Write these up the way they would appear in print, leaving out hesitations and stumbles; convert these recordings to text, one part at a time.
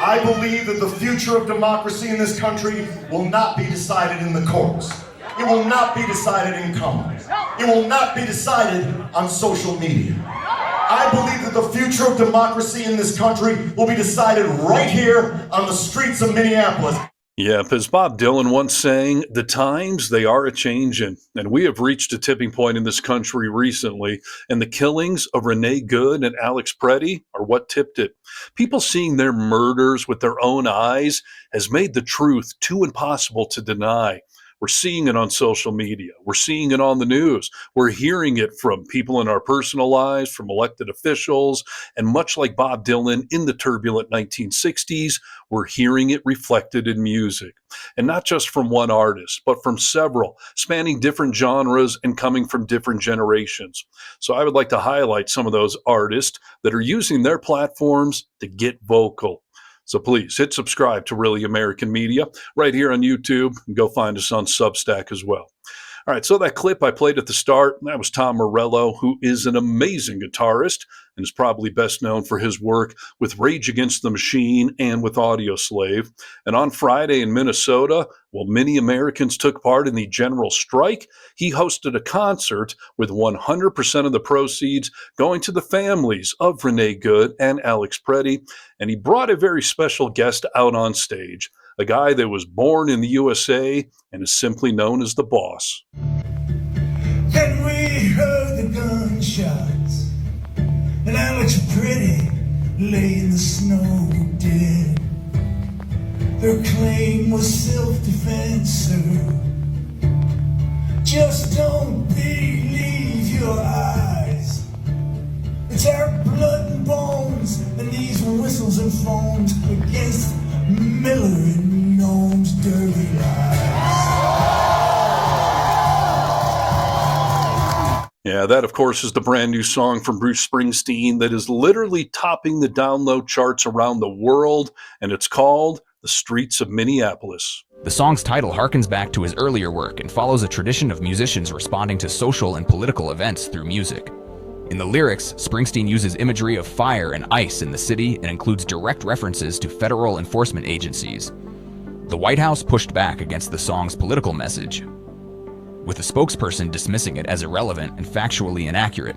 I believe that the future of democracy in this country will not be decided in the courts. It will not be decided in Congress. It will not be decided on social media. I believe that the future of democracy in this country will be decided right here on the streets of Minneapolis. Yep, as Bob Dylan once sang, the times, they are a-changin'. And we have reached a tipping point in this country recently, and the killings of Renee Good and Alex Preddy are what tipped it. People seeing their murders with their own eyes has made the truth too impossible to deny. We're seeing it on social media. We're seeing it on the news. We're hearing it from people in our personal lives, from elected officials, and much like Bob Dylan in the turbulent 1960s, we're hearing it reflected in music. And not just from one artist, but from several, spanning different genres and coming from different generations. So I would like to highlight some of those artists that are using their platforms to get vocal. So please hit subscribe to Really American Media right here on YouTube, and go find us on Substack as well. All right, so that clip I played at the start, that was Tom Morello, who is an amazing guitarist and is probably best known for his work with Rage Against the Machine and with Audioslave. And on Friday in Minnesota, while many Americans took part in the general strike, he hosted a concert with 100% of the proceeds going to the families of Renee Good and Alex Preddy. And he brought a very special guest out on stage, a guy that was born in the USA and is simply known as the Boss. Then we heard the gunshots, and Alex Preddy lay in the snow dead. Their claim was self-defense, sir. Just don't believe your eyes. It's our blood and bones, and these whistles and foams against Miller and Gnome's dirty lies. Yeah, that, of course, is the brand new song from Bruce Springsteen that is literally topping the download charts around the world, and it's called The Streets of Minneapolis. The song's title harkens back to his earlier work and follows a tradition of musicians responding to social and political events through music. In the lyrics, Springsteen uses imagery of fire and ice in the city and includes direct references to federal enforcement agencies. The White House pushed back against the song's political message, with the spokesperson dismissing it as irrelevant and factually inaccurate.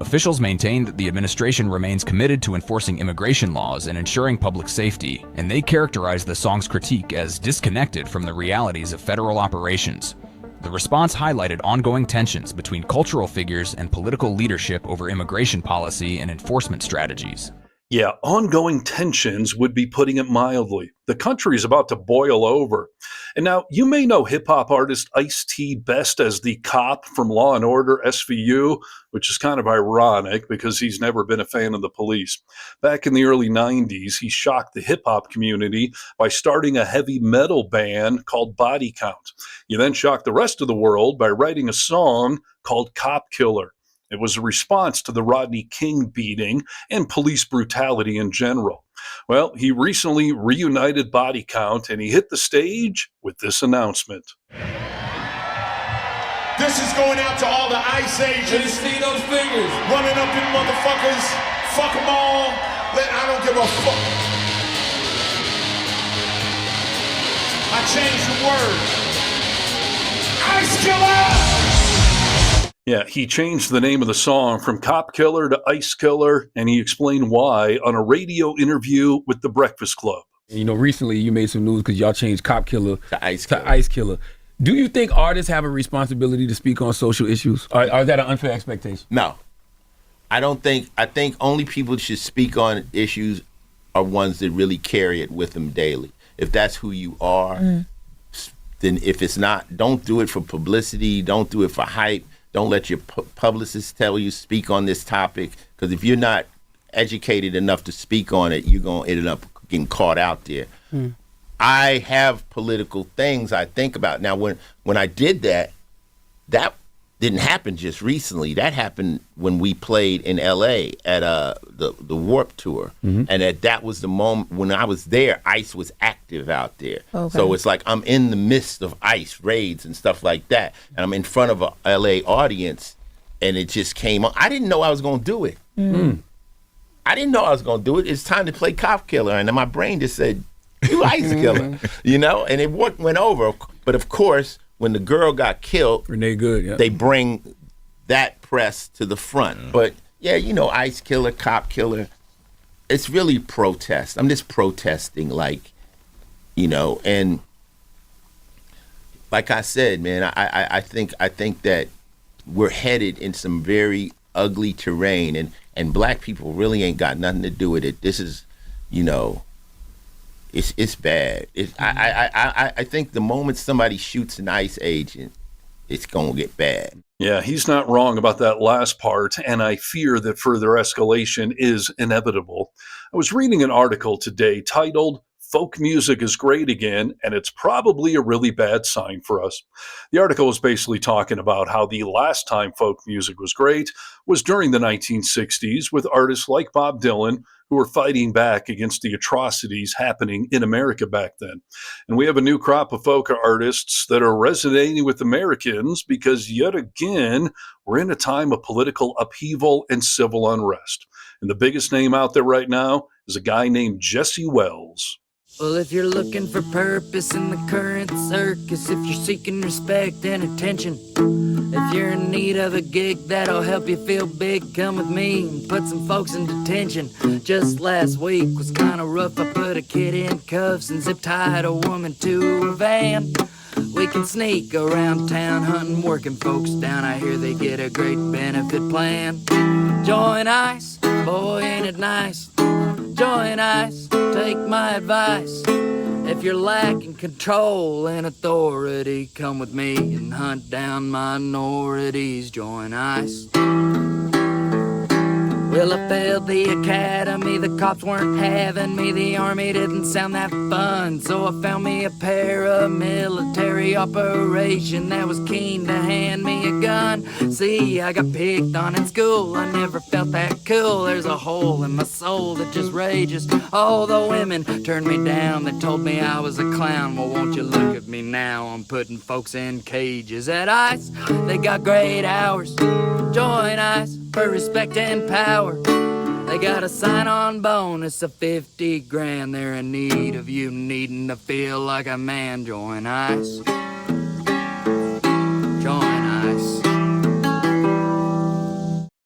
Officials maintain that the administration remains committed to enforcing immigration laws and ensuring public safety, and they characterize the song's critique as disconnected from the realities of federal operations. The response highlighted ongoing tensions between cultural figures and political leadership over immigration policy and enforcement strategies. Yeah, ongoing tensions would be putting it mildly. The country is about to boil over. And now, you may know hip-hop artist Ice-T best as the cop from Law & Order SVU, which is kind of ironic because he's never been a fan of the police. Back in the early 90s, he shocked the hip-hop community by starting a heavy metal band called Body Count. He then shocked the rest of the world by writing a song called Cop Killer. It was a response to the Rodney King beating and police brutality in general. Well, he recently reunited Body Count, and he hit the stage with this announcement. This is going out to all the ICE agents. Let me see those fingers. Running up in motherfuckers. Fuck them all. I don't give a fuck. I changed the word. ICE Killer! Yeah, he changed the name of the song from Cop Killer to Ice Killer, and he explained why on a radio interview with The Breakfast Club. You know, recently you made some news because y'all changed Cop Killer to Ice Killer. Do you think artists have a responsibility to speak on social issues? Or is that an unfair expectation? No. I think only people should speak on issues are ones that really carry it with them daily. If that's who you are, then if it's not, don't do it for publicity, don't do it for hype. Don't let your publicists tell you speak on this topic, because if you're not educated enough to speak on it, you're going to end up getting caught out there. I have political things I think about. Now, when I did that didn't happen just recently. That happened when we played in L.A. at the Warped Tour. And that was the moment when I was there, ICE was active out there. Okay. So it's like I'm in the midst of ICE raids and stuff like that. And I'm in front of a L.A. audience, and it just came on. I didn't know I was going to do it. I didn't know I was going to do it. It's time to play cop killer. And then my brain just said, you ice killer, you know? And it went over. But of course, when the girl got killed, Renee Good, yeah. they bring that press to the front. But yeah, you know, ice killer, cop killer, it's really protest. I'm just protesting, like, you know, and like I said, man, I think that we're headed in some very ugly terrain, and black people really ain't got nothing to do with it. This is, you know, it's bad. I think the moment somebody shoots an ICE agent, it's gonna get bad. Yeah, he's not wrong about that last part, and I fear that further escalation is inevitable. I was reading an article today titled, "Folk Music is Great Again, and it's probably a really bad sign for us." The article was basically talking about how the last time folk music was great was during the 1960s with artists like Bob Dylan, who were fighting back against the atrocities happening in America back then. And we have a new crop of folk artists that are resonating with Americans because, yet again, we're in a time of political upheaval and civil unrest. And the biggest name out there right now is a guy named Jesse Wells. Well, if you're looking for purpose in the current circus, if you're seeking respect and attention, if you're in need of a gig that'll help you feel big, come with me and put some folks in detention. Just last week was kind of rough. I put a kid in cuffs and zip-tied a woman to a van. We can sneak around town hunting working folks down. I hear they get a great benefit plan. Join ICE, boy ain't it nice. Join ICE, take my advice. If you're lacking control and authority, come with me and hunt down minorities. Join ICE. Well, I failed the academy, the cops weren't having me, the army didn't sound that fun, so I found me a paramilitary operation that was keen to hand me a gun. See, I got picked on in school, I never felt that cool, there's a hole in my soul that just rages. All the women turned me down, they told me I was a clown. Well, won't you look at me now, I'm putting folks in cages. At ICE, they got great hours. Join ICE for respect and power. They got a sign-on bonus of 50 grand. They're in need of you needing to feel like a man. Join ICE. Join ICE.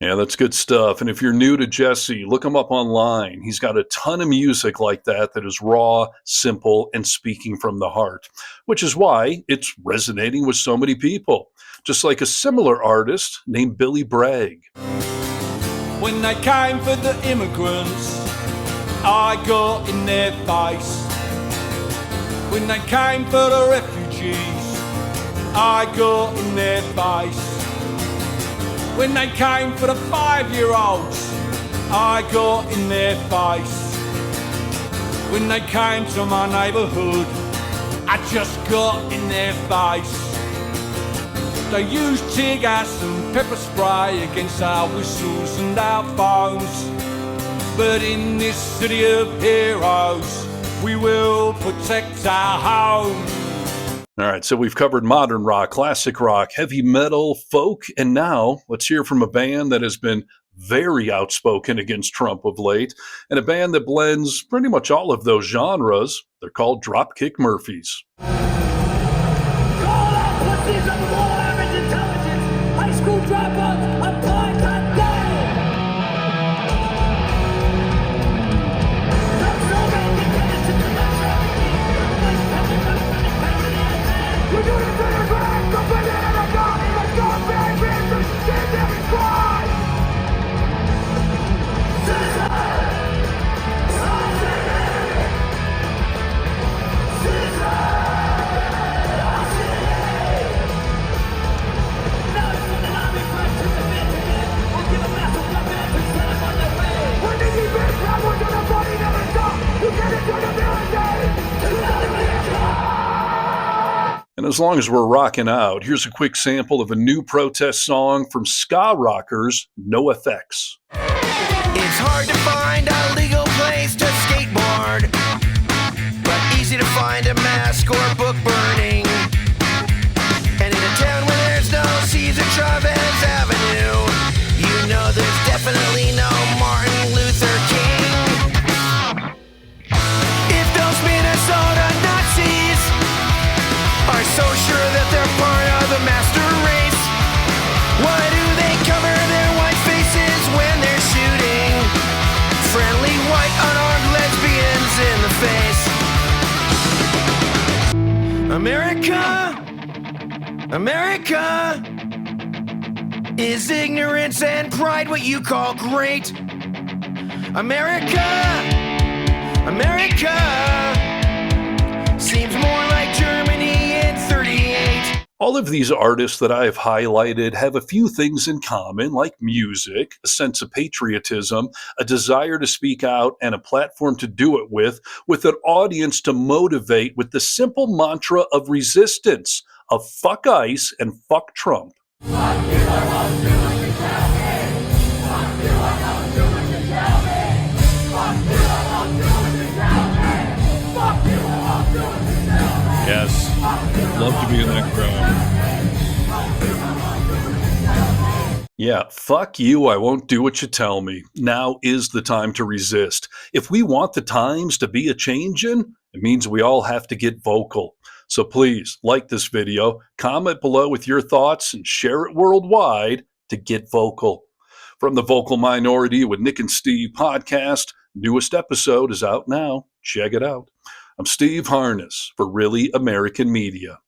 Yeah, that's good stuff. And if you're new to Jesse, look him up online. He's got a ton of music like that is raw, simple, and speaking from the heart, which is why it's resonating with so many people. Just like a similar artist named Billy Bragg. When they came for the immigrants, I got in their face. When they came for the refugees, I got in their face. When they came for the 5-year-olds, I got in their face. When they came to my neighbourhood, I just got in their face. They used tear gas and pepper spray against our whistles and our phones. But in this city of heroes, we will protect our home. All right, so we've covered modern rock, classic rock, heavy metal, folk, and now let's hear from a band that has been very outspoken against Trump of late, and a band that blends pretty much all of those genres. They're called Dropkick Murphys. And as long as we're rocking out, here's a quick sample of a new protest song from ska rockers, No Effects. It's hard to find a legal place to skateboard, but easy to find a mask or book burning. And in a town where there's no Cesar Chavez Avenue, you know there's definitely no Martin Luther King. America is ignorance and pride what you call great. America, America seems more like Germany in 38. All of these artists that I have highlighted have a few things in common, like music, a sense of patriotism, a desire to speak out, and a platform to do it with an audience to motivate with the simple mantra of resistance, of fuck ICE and fuck Trump. Yes. Love to be in that crowd. Yeah, fuck you, I won't do what you tell me. Now is the time to resist. If we want the times to be a-changin', it means we all have to get vocal. So please, like this video, comment below with your thoughts, and share it worldwide to get vocal. From the Vocal Minority with Nick and Steve podcast, newest episode is out now. Check it out. I'm Steve Harness for Really American Media.